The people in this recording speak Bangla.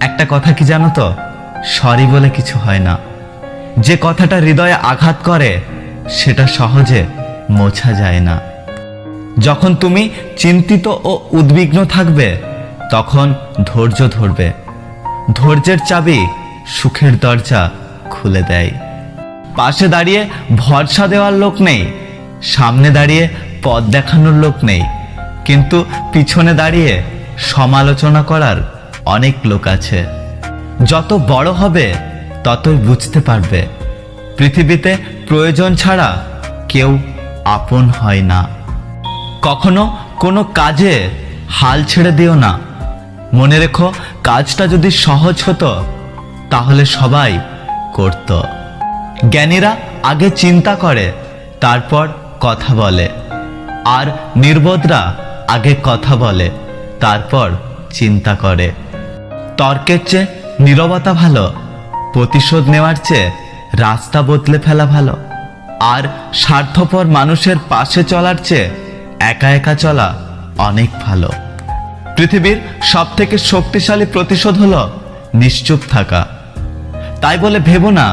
একটা কথা কি জানো তো, সরি বলে কিছু হয় না। যে কথাটা হৃদয়ে আঘাত করে সেটা সহজে মোছা যায় না। যখন তুমি চিন্তিত ও উদ্বিগ্ন থাকবে তখন ধৈর্য ধরবে। ধৈর্যের চাবি সুখের দরজা খুলে দেয়। পাশে দাঁড়িয়ে ভরসা দেওয়ার লোক নেই, সামনে দাঁড়িয়ে পথ দেখানোর লোক নেই, কিন্তু পিছনে দাঁড়িয়ে সমালোচনা করার অনেক লোক আছে। যত বড় হবে ততই বুঝতে পারবে পৃথিবীতে প্রয়োজন ছাড়া কেউ আপন হয় না। কখনো কোনো কাজে হাল ছেড়ে দিও না। মনে রেখো, কাজটা যদি সহজ হতো তাহলে সবাই করত। জ্ঞানীরা আগে চিন্তা করে তারপর কথা বলে, আর নির্বোধরা আগে কথা বলে তারপর চিন্তা করে। তর্কের চেয়ে নীরবতা ভালো, প্রতিশোধ নেওয়ার চেয়ে রাস্তা বদলে ফেলা ভালো, আর স্বার্থপর মানুষের পাশে চলার চেয়ে একা একা চলা অনেক ভালো। পৃথিবীর সবথেকে শক্তিশালী প্রতিশোধ হলো নিশ্চুপ থাকা। তাই বলে ভেবো না